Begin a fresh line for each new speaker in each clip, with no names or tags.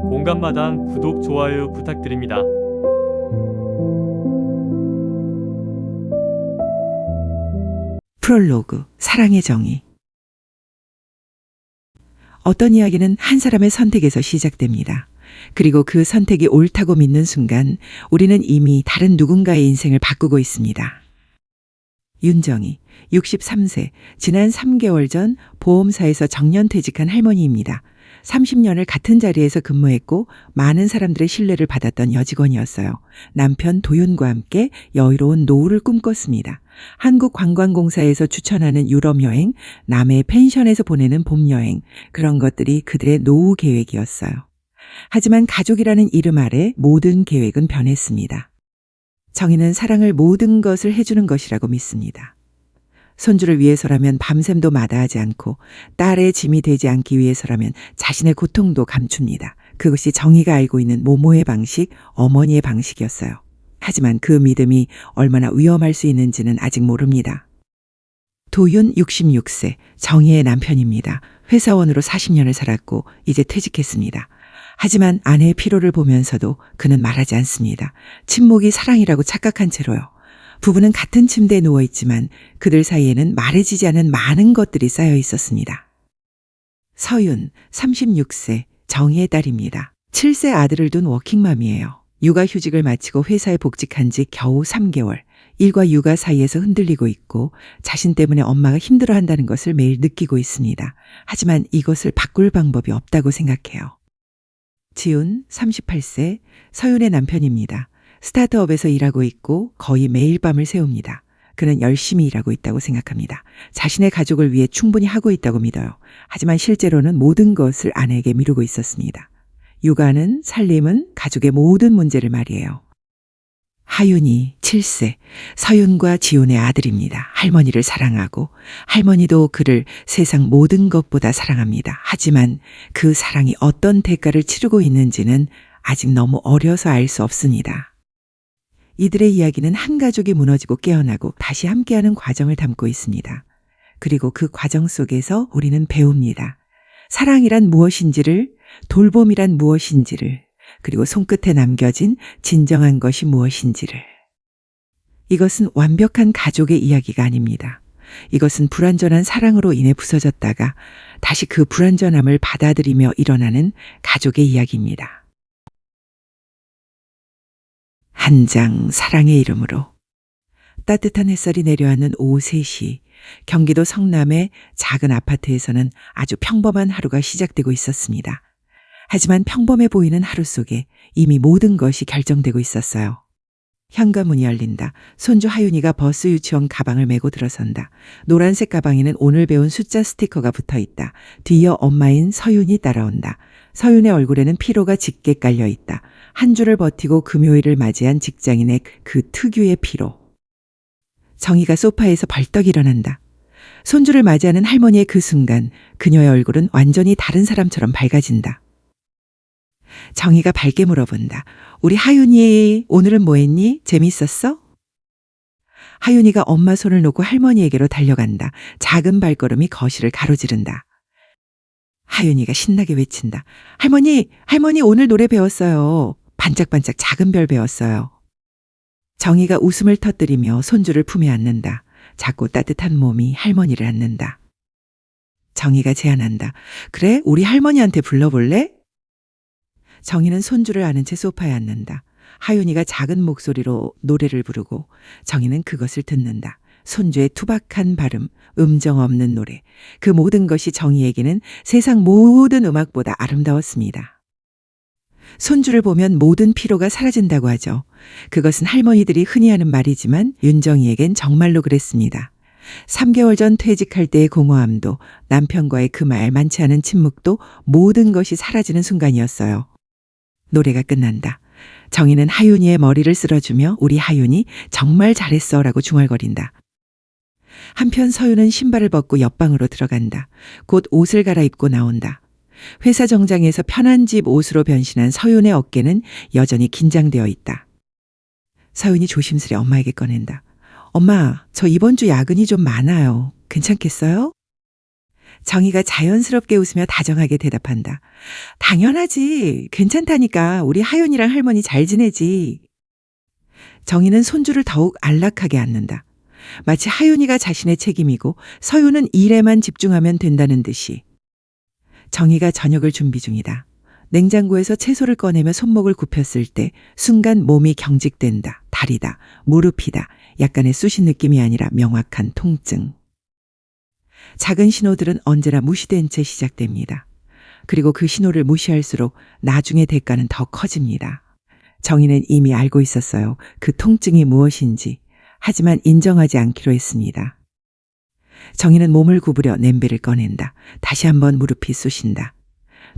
공감마당 구독, 좋아요 부탁드립니다.
프롤로그, 사랑의 정의. 어떤 이야기는 한 사람의 선택에서 시작됩니다. 그리고 그 선택이 옳다고 믿는 순간 우리는 이미 다른 누군가의 인생을 바꾸고 있습니다. 윤정희, 63세, 지난 3개월 전 보험사에서 정년퇴직한 할머니입니다. 30년을 같은 자리에서 근무했고 많은 사람들의 신뢰를 받았던 여직원이었어요. 남편 도윤과 함께 여유로운 노후를 꿈꿨습니다. 한국관광공사에서 추천하는 유럽여행, 남해 펜션에서 보내는 봄여행, 그런 것들이 그들의 노후 계획이었어요. 하지만 가족이라는 이름 아래 모든 계획은 변했습니다. 정의는 사랑을 모든 것을 해주는 것이라고 믿습니다. 손주를 위해서라면 밤샘도 마다하지 않고 딸의 짐이 되지 않기 위해서라면 자신의 고통도 감춥니다. 그것이 정의가 알고 있는 모모의 방식, 어머니의 방식이었어요. 하지만 그 믿음이 얼마나 위험할 수 있는지는 아직 모릅니다. 도윤 66세, 정의의 남편입니다. 회사원으로 40년을 살았고 이제 퇴직했습니다. 하지만 아내의 피로를 보면서도 그는 말하지 않습니다. 침묵이 사랑이라고 착각한 채로요. 부부는 같은 침대에 누워있지만 그들 사이에는 말해지지 않은 많은 것들이 쌓여 있었습니다. 서윤, 36세, 정희의 딸입니다. 7세 아들을 둔 워킹맘이에요. 육아휴직을 마치고 회사에 복직한 지 겨우 3개월. 일과 육아 사이에서 흔들리고 있고 자신 때문에 엄마가 힘들어한다는 것을 매일 느끼고 있습니다. 하지만 이것을 바꿀 방법이 없다고 생각해요. 지훈, 38세, 서윤의 남편입니다. 스타트업에서 일하고 있고 거의 매일 밤을 새웁니다. 그는 열심히 일하고 있다고 생각합니다. 자신의 가족을 위해 충분히 하고 있다고 믿어요. 하지만 실제로는 모든 것을 아내에게 미루고 있었습니다. 육아는, 살림은 가족의 모든 문제를 말이에요. 하윤이, 7세, 서윤과 지훈의 아들입니다. 할머니를 사랑하고 할머니도 그를 세상 모든 것보다 사랑합니다. 하지만 그 사랑이 어떤 대가를 치르고 있는지는 아직 너무 어려서 알 수 없습니다. 이들의 이야기는 한 가족이 무너지고 깨어나고 다시 함께하는 과정을 담고 있습니다. 그리고 그 과정 속에서 우리는 배웁니다. 사랑이란 무엇인지를, 돌봄이란 무엇인지를, 그리고 손끝에 남겨진 진정한 것이 무엇인지를. 이것은 완벽한 가족의 이야기가 아닙니다. 이것은 불완전한 사랑으로 인해 부서졌다가 다시 그 불완전함을 받아들이며 일어나는 가족의 이야기입니다. 한 장 사랑의 이름으로. 따뜻한 햇살이 내려앉는 오후 3시, 경기도 성남의 작은 아파트에서는 아주 평범한 하루가 시작되고 있었습니다. 하지만 평범해 보이는 하루 속에 이미 모든 것이 결정되고 있었어요. 현관문이 열린다. 손주 하윤이가 버스 유치원 가방을 메고 들어선다. 노란색 가방에는 오늘 배운 숫자 스티커가 붙어 있다. 뒤이어 엄마인 서윤이 따라온다. 서윤의 얼굴에는 피로가 짙게 깔려 있다. 한 주를 버티고 금요일을 맞이한 직장인의 그 특유의 피로. 정희가 소파에서 벌떡 일어난다. 손주를 맞이하는 할머니의 그 순간 그녀의 얼굴은 완전히 다른 사람처럼 밝아진다. 정희가 밝게 물어본다. 우리 하윤이 오늘은 뭐 했니? 재밌었어? 하윤이가 엄마 손을 놓고 할머니에게로 달려간다. 작은 발걸음이 거실을 가로지른다. 하윤이가 신나게 외친다. 할머니 오늘 노래 배웠어요. 반짝반짝 작은 별 배웠어요. 정희가 웃음을 터뜨리며 손주를 품에 안는다. 작고 따뜻한 몸이 할머니를 안는다. 정희가 제안한다. 그래, 우리 할머니한테 불러볼래? 정희는 손주를 안은 채 소파에 앉는다. 하윤이가 작은 목소리로 노래를 부르고 정희는 그것을 듣는다. 손주의 투박한 발음, 음정 없는 노래. 그 모든 것이 정희에게는 세상 모든 음악보다 아름다웠습니다. 손주를 보면 모든 피로가 사라진다고 하죠. 그것은 할머니들이 흔히 하는 말이지만 윤정희에겐 정말로 그랬습니다. 3개월 전 퇴직할 때의 공허함도 남편과의 그 만만치 않은 침묵도 모든 것이 사라지는 순간이었어요. 노래가 끝난다. 정희는 하윤이의 머리를 쓸어주며 우리 하윤이 정말 잘했어 라고 중얼거린다. 한편 서윤은 신발을 벗고 옆방으로 들어간다. 곧 옷을 갈아입고 나온다. 회사 정장에서 편한 집 옷으로 변신한 서윤의 어깨는 여전히 긴장되어 있다. 서윤이 조심스레 엄마에게 꺼낸다. 엄마, 저 이번 주 야근이 좀 많아요. 괜찮겠어요? 정희가 자연스럽게 웃으며 다정하게 대답한다. 당연하지. 괜찮다니까. 우리 하윤이랑 할머니 잘 지내지. 정희는 손주를 더욱 안락하게 안는다. 마치 하윤이가 자신의 책임이고 서윤은 일에만 집중하면 된다는 듯이. 정희가 저녁을 준비 중이다. 냉장고에서 채소를 꺼내며 손목을 굽혔을 때 순간 몸이 경직된다. 다리다. 무릎이다. 약간의 쑤신 느낌이 아니라 명확한 통증. 작은 신호들은 언제나 무시된 채 시작됩니다. 그리고 그 신호를 무시할수록 나중의 대가는 더 커집니다. 정희는 이미 알고 있었어요. 그 통증이 무엇인지. 하지만 인정하지 않기로 했습니다. 정희는 몸을 구부려 냄비를 꺼낸다. 다시 한번 무릎이 쑤신다.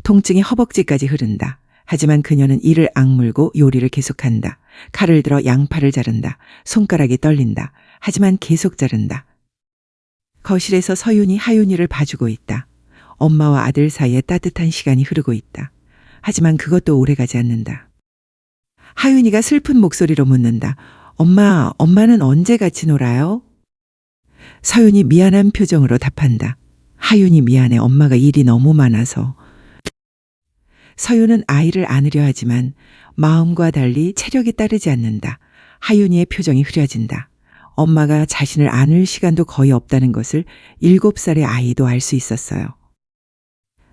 통증이 허벅지까지 흐른다. 하지만 그녀는 이를 악물고 요리를 계속한다. 칼을 들어 양파를 자른다. 손가락이 떨린다. 하지만 계속 자른다. 거실에서 서윤이 하윤이를 봐주고 있다. 엄마와 아들 사이에 따뜻한 시간이 흐르고 있다. 하지만 그것도 오래가지 않는다. 하윤이가 슬픈 목소리로 묻는다. 엄마는 언제 같이 놀아요? 서윤이 미안한 표정으로 답한다. 하윤이 미안해. 엄마가 일이 너무 많아서. 서윤은 아이를 안으려 하지만 마음과 달리 체력이 따르지 않는다. 하윤이의 표정이 흐려진다. 엄마가 자신을 안을 시간도 거의 없다는 것을 7살의 아이도 알 수 있었어요.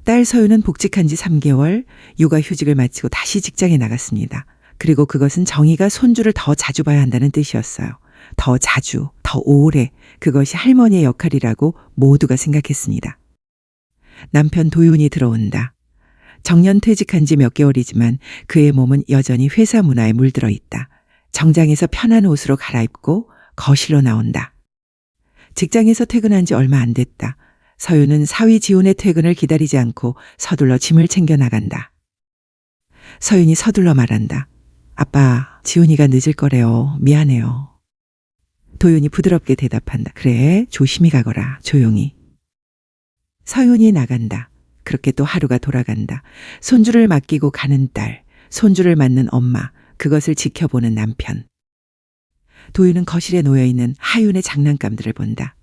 딸 서윤은 복직한 지 3개월, 육아휴직을 마치고 다시 직장에 나갔습니다. 그리고 그것은 정희가 손주를 더 자주 봐야 한다는 뜻이었어요. 더 자주, 더 오래, 그것이 할머니의 역할이라고 모두가 생각했습니다. 남편 도윤이 들어온다. 정년 퇴직한 지 몇 개월이지만 그의 몸은 여전히 회사 문화에 물들어 있다. 정장에서 편한 옷으로 갈아입고 거실로 나온다. 직장에서 퇴근한 지 얼마 안 됐다. 서윤은 사위 지훈의 퇴근을 기다리지 않고 서둘러 짐을 챙겨 나간다. 서윤이 서둘러 말한다. 아빠, 지훈이가 늦을 거래요. 미안해요. 도윤이 부드럽게 대답한다. 그래, 조심히 가거라. 조용히. 서윤이 나간다. 그렇게 또 하루가 돌아간다. 손주를 맡기고 가는 딸, 손주를 맞는 엄마, 그것을 지켜보는 남편. 도윤은 거실에 놓여있는 하윤의 장난감들을 본다.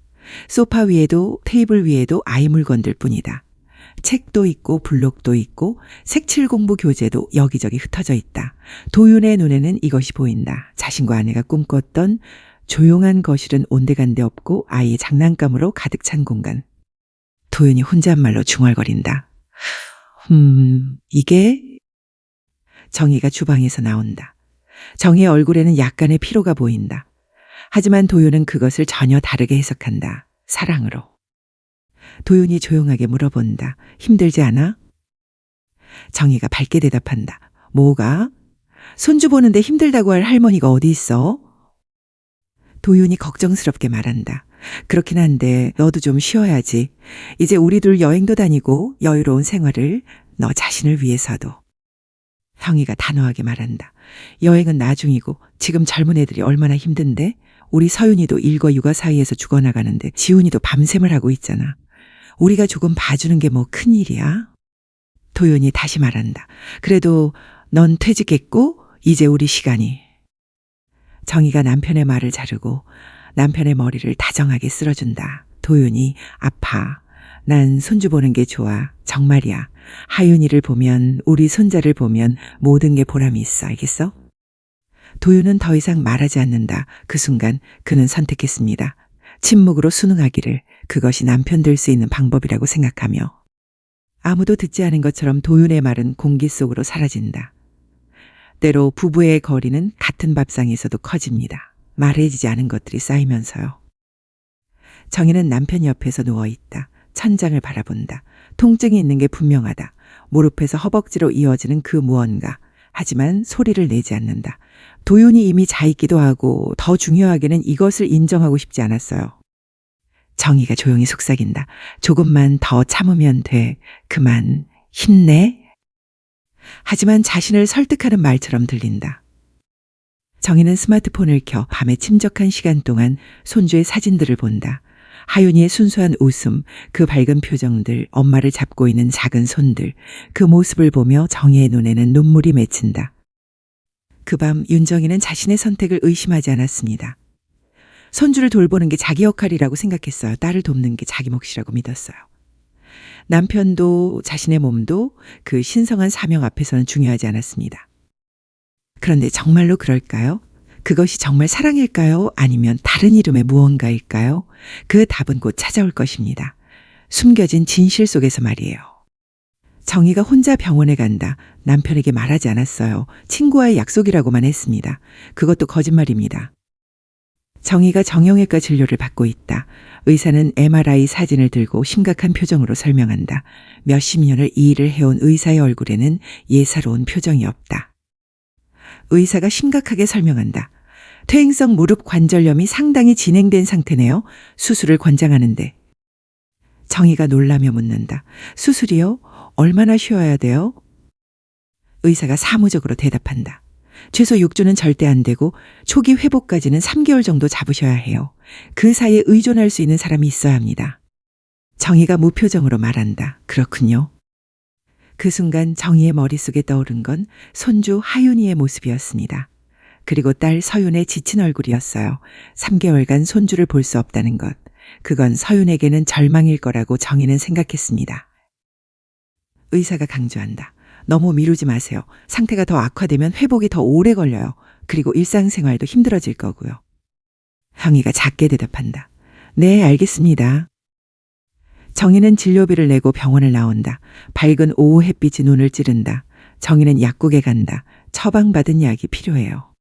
소파 위에도 테이블 위에도 아이 물건들 뿐이다. 책도 있고 블록도 있고 색칠 공부 교재도 여기저기 흩어져 있다. 도윤의 눈에는 이것이 보인다. 자신과 아내가 꿈꿨던 조용한 거실은 온데간데 없고 아이의 장난감으로 가득 찬 공간. 도윤이 혼잣말로 중얼거린다. 이게? 정희가 주방에서 나온다. 정희의 얼굴에는 약간의 피로가 보인다. 하지만 도윤은 그것을 전혀 다르게 해석한다. 사랑으로. 도윤이 조용하게 물어본다. 힘들지 않아? 정희가 밝게 대답한다. 뭐가? 손주 보는데 힘들다고 할 할머니가 어디 있어? 도윤이 걱정스럽게 말한다. 그렇긴 한데 너도 좀 쉬어야지. 이제 우리 둘 여행도 다니고 여유로운 생활을 너 자신을 위해서도. 형이가 단호하게 말한다. 여행은 나중이고 지금 젊은 애들이 얼마나 힘든데? 우리 서윤이도 일과 육아 사이에서 죽어나가는데 지훈이도 밤샘을 하고 있잖아. 우리가 조금 봐주는 게 뭐 큰일이야? 도윤이 다시 말한다. 그래도 넌 퇴직했고 이제 우리 시간이. 정희가 남편의 말을 자르고 남편의 머리를 다정하게 쓸어준다. 도윤이 아파. 난 손주 보는 게 좋아. 정말이야. 하윤이를 보면 우리 손자를 보면 모든 게 보람이 있어. 알겠어? 도윤은 더 이상 말하지 않는다. 그 순간 그는 선택했습니다. 침묵으로 순응하기를. 그것이 남편 될 수 있는 방법이라고 생각하며. 아무도 듣지 않은 것처럼 도윤의 말은 공기 속으로 사라진다. 때로 부부의 거리는 같은 밥상에서도 커집니다. 말해지지 않은 것들이 쌓이면서요. 정희는 남편 옆에서 누워있다. 천장을 바라본다. 통증이 있는 게 분명하다. 무릎에서 허벅지로 이어지는 그 무언가. 하지만 소리를 내지 않는다. 도윤이 이미 자있기도 하고 더 중요하게는 이것을 인정하고 싶지 않았어요. 정희가 조용히 속삭인다. 조금만 더 참으면 돼. 그만 힘내. 하지만 자신을 설득하는 말처럼 들린다. 정희는 스마트폰을 켜 밤에 침적한 시간 동안 손주의 사진들을 본다. 하윤이의 순수한 웃음, 그 밝은 표정들, 엄마를 잡고 있는 작은 손들, 그 모습을 보며 정희의 눈에는 눈물이 맺힌다. 그 밤 윤정희는 자신의 선택을 의심하지 않았습니다. 손주를 돌보는 게 자기 역할이라고 생각했어요. 딸을 돕는 게 자기 몫이라고 믿었어요. 남편도 자신의 몸도 그 신성한 사명 앞에서는 중요하지 않았습니다. 그런데 정말로 그럴까요? 그것이 정말 사랑일까요? 아니면 다른 이름의 무언가일까요? 그 답은 곧 찾아올 것입니다. 숨겨진 진실 속에서 말이에요. 정희가 혼자 병원에 간다. 남편에게 말하지 않았어요. 친구와의 약속이라고만 했습니다. 그것도 거짓말입니다. 정희가 정형외과 진료를 받고 있다. 의사는 MRI 사진을 들고 심각한 표정으로 설명한다. 몇십 년을 이 일을 해온 의사의 얼굴에는 예사로운 표정이 없다. 의사가 심각하게 설명한다. 퇴행성 무릎 관절염이 상당히 진행된 상태네요. 수술을 권장하는데. 정희가 놀라며 묻는다. 수술이요? 얼마나 쉬어야 돼요? 의사가 사무적으로 대답한다. 최소 6주는 절대 안 되고 초기 회복까지는 3개월 정도 잡으셔야 해요. 그 사이에 의존할 수 있는 사람이 있어야 합니다. 정희가 무표정으로 말한다. 그렇군요. 그 순간 정희의 머릿속에 떠오른 건 손주 하윤이의 모습이었습니다. 그리고 딸 서윤의 지친 얼굴이었어요. 3개월간 손주를 볼 수 없다는 것. 그건 서윤에게는 절망일 거라고 정희는 생각했습니다. 의사가 강조한다. 너무 미루지 마세요. 상태가 더 악화되면 회복이 더 오래 걸려요. 그리고 일상생활도 힘들어질 거고요. 형이가 작게 대답한다. 네, 알겠습니다. 정희는 진료비를 내고 병원을 나온다. 밝은 오후 햇빛이 눈을 찌른다. 정희는 약국에 간다. 처방받은 약이 필요해요.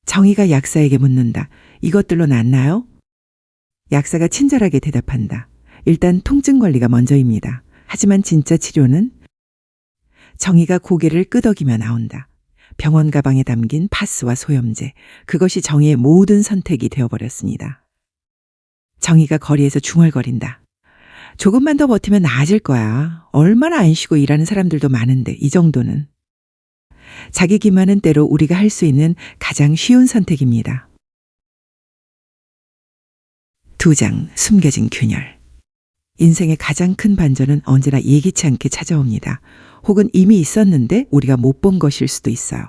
정희가 약사에게 묻는다. 이것들로 낫나요? 약사가 친절하게 대답한다. 일단 통증 관리가 먼저입니다. 하지만 진짜 치료는? 정희가 고개를 끄덕이며 나온다. 병원 가방에 담긴 파스와 소염제. 그것이 정희의 모든 선택이 되어버렸습니다. 정희가 거리에서 중얼거린다. 조금만 더 버티면 나아질 거야. 얼마나 안 쉬고 일하는 사람들도 많은데 이 정도는. 자기 기만은 때로 우리가 할 수 있는 가장 쉬운 선택입니다. 2장 숨겨진 균열. 인생의 가장 큰 반전은 언제나 예기치 않게 찾아옵니다. 혹은 이미 있었는데 우리가 못 본 것일 수도 있어요.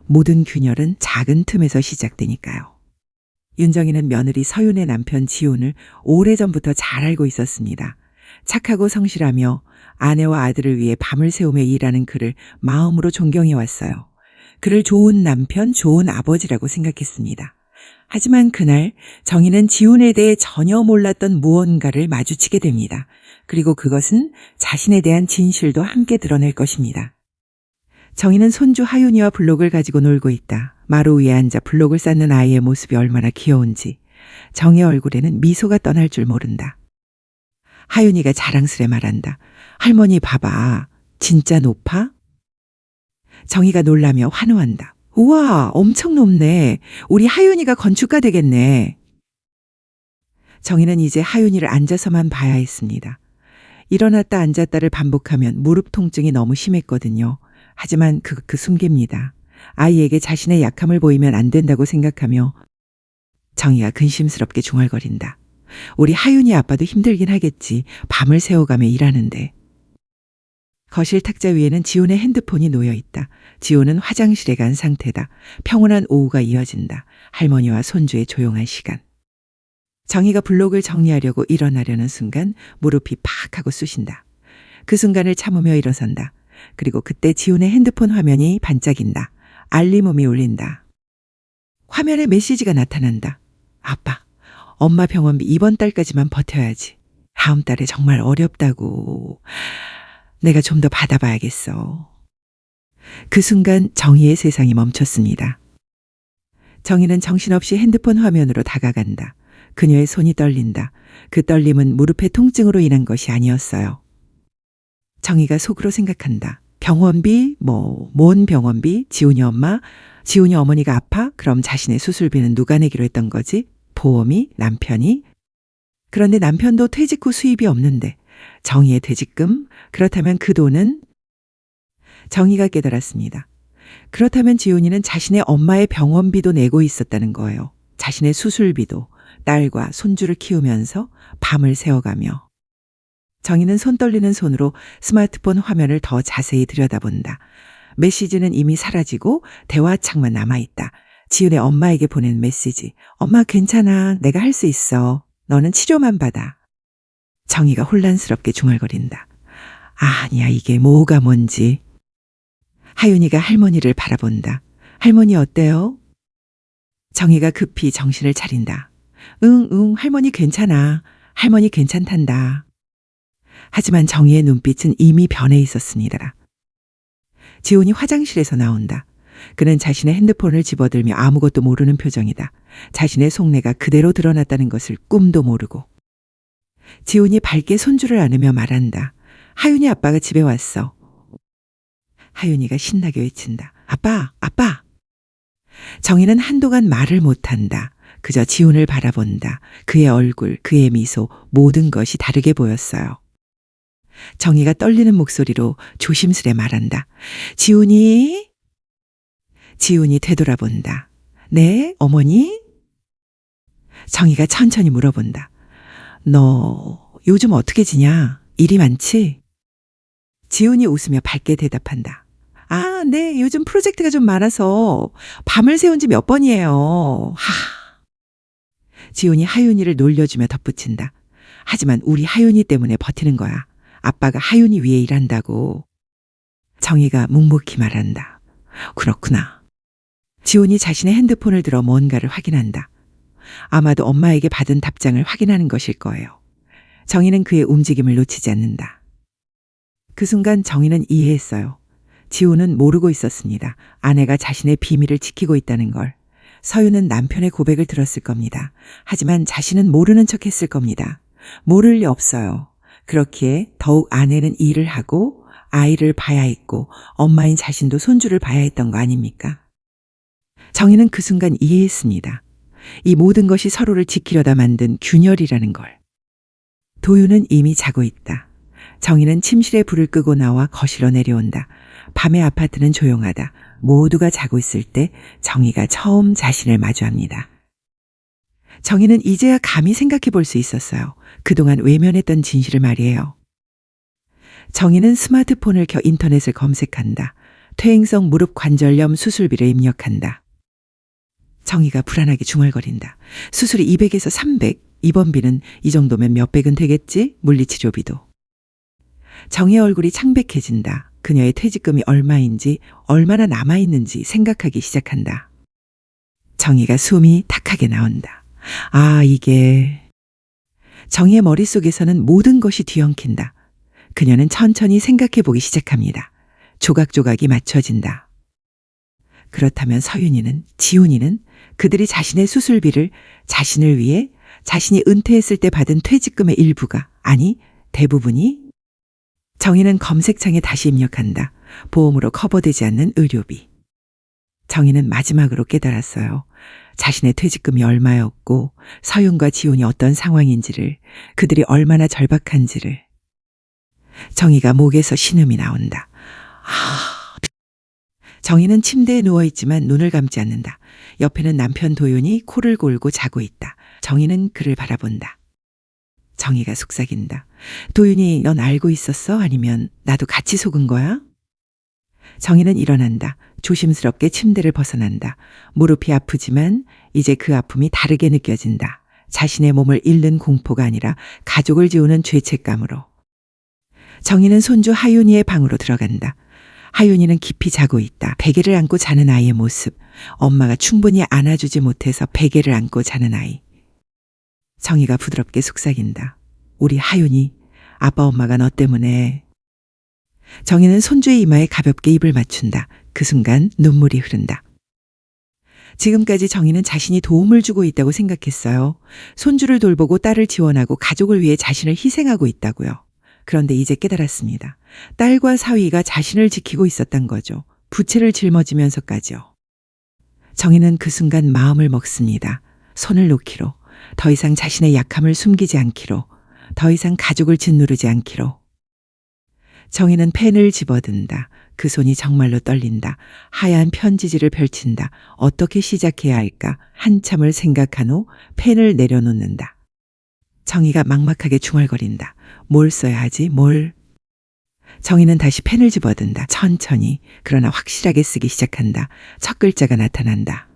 모든 균열은 작은 틈에서 시작되니까요. 윤정이는 며느리 서윤의 남편 지훈을 오래전부터 잘 알고 있었습니다. 착하고 성실하며 아내와 아들을 위해 밤을 새우며 일하는 그를 마음으로 존경해왔어요. 그를 좋은 남편, 좋은 아버지라고 생각했습니다. 하지만 그날 정희는 지훈에 대해 전혀 몰랐던 무언가를 마주치게 됩니다. 그리고 그것은 자신에 대한 진실도 함께 드러낼 것입니다. 정희는 손주 하윤이와 블록을 가지고 놀고 있다. 마루 위에 앉아 블록을 쌓는 아이의 모습이 얼마나 귀여운지. 정희의 얼굴에는 미소가 떠날 줄 모른다. 하윤이가 자랑스레 말한다. 할머니 봐봐. 진짜 높아? 정희가 놀라며 환호한다. 우와, 엄청 높네. 우리 하윤이가 건축가 되겠네. 정희는 이제 하윤이를 앉아서만 봐야 했습니다. 일어났다 앉았다를 반복하면 무릎 통증이 너무 심했거든요. 하지만 그 숨깁니다. 아이에게 자신의 약함을 보이면 안 된다고 생각하며 정희가 근심스럽게 중얼거린다. 우리 하윤이 아빠도 힘들긴 하겠지. 밤을 새워가며 일하는데. 거실 탁자 위에는 지훈의 핸드폰이 놓여 있다. 지훈은 화장실에 간 상태다. 평온한 오후가 이어진다. 할머니와 손주의 조용한 시간. 정희가 블록을 정리하려고 일어나려는 순간 무릎이 팍 하고 쑤신다. 그 순간을 참으며 일어선다. 그리고 그때 지훈의 핸드폰 화면이 반짝인다. 알림음이 울린다. 화면에 메시지가 나타난다. 아빠, 엄마 병원비 이번 달까지만 버텨야지. 다음 달에 정말 어렵다고. 내가 좀 더 받아봐야겠어. 그 순간 정희의 세상이 멈췄습니다. 정희는 정신없이 핸드폰 화면으로 다가간다. 그녀의 손이 떨린다. 그 떨림은 무릎의 통증으로 인한 것이 아니었어요. 정희가 속으로 생각한다. 병원비? 뭔 병원비? 지훈이 엄마? 지훈이 어머니가 아파? 그럼 자신의 수술비는 누가 내기로 했던 거지? 보험이? 남편이? 그런데 남편도 퇴직 후 수입이 없는데 정희의 퇴직금? 그렇다면 그 돈은? 정희가 깨달았습니다. 그렇다면 지훈이는 자신의 엄마의 병원비도 내고 있었다는 거예요. 자신의 수술비도, 딸과 손주를 키우면서 밤을 새워가며. 정희는 손 떨리는 손으로 스마트폰 화면을 더 자세히 들여다본다. 메시지는 이미 사라지고 대화창만 남아있다. 지훈의 엄마에게 보낸 메시지. 엄마 괜찮아. 내가 할 수 있어. 너는 치료만 받아. 정희가 혼란스럽게 중얼거린다. 아니야, 이게 뭐가 뭔지. 하윤이가 할머니를 바라본다. 할머니 어때요? 정희가 급히 정신을 차린다. 응, 할머니 괜찮아. 할머니 괜찮단다. 하지만 정희의 눈빛은 이미 변해 있었습니다. 지훈이 화장실에서 나온다. 그는 자신의 핸드폰을 집어들며 아무것도 모르는 표정이다. 자신의 속내가 그대로 드러났다는 것을 꿈도 모르고. 지훈이 밝게 손주를 안으며 말한다. 하윤이 아빠가 집에 왔어. 하윤이가 신나게 외친다. 아빠, 아빠. 정희는 한동안 말을 못한다. 그저 지훈을 바라본다. 그의 얼굴, 그의 미소, 모든 것이 다르게 보였어요. 정희가 떨리는 목소리로 조심스레 말한다. 지훈이? 지훈이 되돌아본다. 네, 어머니? 정희가 천천히 물어본다. 너 요즘 어떻게 지냐? 일이 많지? 지훈이 웃으며 밝게 대답한다. 아, 네, 요즘 프로젝트가 좀 많아서 밤을 새운 지 몇 번이에요. 지훈이 하윤이를 놀려주며 덧붙인다. 하지만 우리 하윤이 때문에 버티는 거야. 아빠가 하윤이 위해 일한다고. 정희가 묵묵히 말한다. 그렇구나. 지훈이 자신의 핸드폰을 들어 뭔가를 확인한다. 아마도 엄마에게 받은 답장을 확인하는 것일 거예요. 정희는 그의 움직임을 놓치지 않는다. 그 순간 정희는 이해했어요. 지훈은 모르고 있었습니다. 아내가 자신의 비밀을 지키고 있다는 걸. 서윤은 남편의 고백을 들었을 겁니다. 하지만 자신은 모르는 척 했을 겁니다. 모를 리 없어요. 그렇기에 더욱 아내는 일을 하고 아이를 봐야 했고 엄마인 자신도 손주를 봐야 했던 거 아닙니까? 정희는 그 순간 이해했습니다. 이 모든 것이 서로를 지키려다 만든 균열이라는 걸. 도윤은 이미 자고 있다. 정희는 침실에 불을 끄고 나와 거실로 내려온다. 밤의 아파트는 조용하다. 모두가 자고 있을 때 정희가 처음 자신을 마주합니다. 정희는 이제야 감히 생각해 볼 수 있었어요. 그동안 외면했던 진실을 말이에요. 정희는 스마트폰을 켜 인터넷을 검색한다. 퇴행성 무릎 관절염 수술비를 입력한다. 정희가 불안하게 중얼거린다. 수술이 200에서 300, 입원비는 이 정도면 몇백은 되겠지? 물리치료비도. 정희의 얼굴이 창백해진다. 그녀의 퇴직금이 얼마인지, 얼마나 남아있는지 생각하기 시작한다. 정희가 숨이 탁하게 나온다. 아, 이게... 정희의 머릿속에서는 모든 것이 뒤엉킨다. 그녀는 천천히 생각해보기 시작합니다. 조각조각이 맞춰진다. 그렇다면 서윤이는, 지훈이는 그들이 자신의 수술비를 자신을 위해 자신이 은퇴했을 때 받은 퇴직금의 일부가, 아니 대부분이? 정희는 검색창에 다시 입력한다. 보험으로 커버되지 않는 의료비. 정희는 마지막으로 깨달았어요. 자신의 퇴직금이 얼마였고 서윤과 지훈이 어떤 상황인지를, 그들이 얼마나 절박한지를. 정희가 목에서 신음이 나온다. 정희는 침대에 누워있지만 눈을 감지 않는다. 옆에는 남편 도윤이 코를 골고 자고 있다. 정희는 그를 바라본다. 정희가 속삭인다. 도윤이 넌 알고 있었어? 아니면 나도 같이 속은 거야? 정희는 일어난다. 조심스럽게 침대를 벗어난다. 무릎이 아프지만 이제 그 아픔이 다르게 느껴진다. 자신의 몸을 잃는 공포가 아니라 가족을 지우는 죄책감으로. 정희는 손주 하윤이의 방으로 들어간다. 하윤이는 깊이 자고 있다. 베개를 안고 자는 아이의 모습. 엄마가 충분히 안아주지 못해서 베개를 안고 자는 아이. 정희가 부드럽게 속삭인다. 우리 하윤이, 아빠 엄마가 너 때문에. 정희는 손주의 이마에 가볍게 입을 맞춘다. 그 순간 눈물이 흐른다. 지금까지 정희는 자신이 도움을 주고 있다고 생각했어요. 손주를 돌보고 딸을 지원하고 가족을 위해 자신을 희생하고 있다고요. 그런데 이제 깨달았습니다. 딸과 사위가 자신을 지키고 있었단 거죠. 부채를 짊어지면서까지요. 정희는 그 순간 마음을 먹습니다. 손을 놓기로. 더 이상 자신의 약함을 숨기지 않기로. 더 이상 가족을 짓누르지 않기로. 정희는 펜을 집어든다. 그 손이 정말로 떨린다. 하얀 편지지를 펼친다. 어떻게 시작해야 할까? 한참을 생각한 후 펜을 내려놓는다. 정희가 막막하게 중얼거린다. 뭘 써야 하지? 뭘? 정희는 다시 펜을 집어든다. 천천히, 그러나 확실하게 쓰기 시작한다. 첫 글자가 나타난다.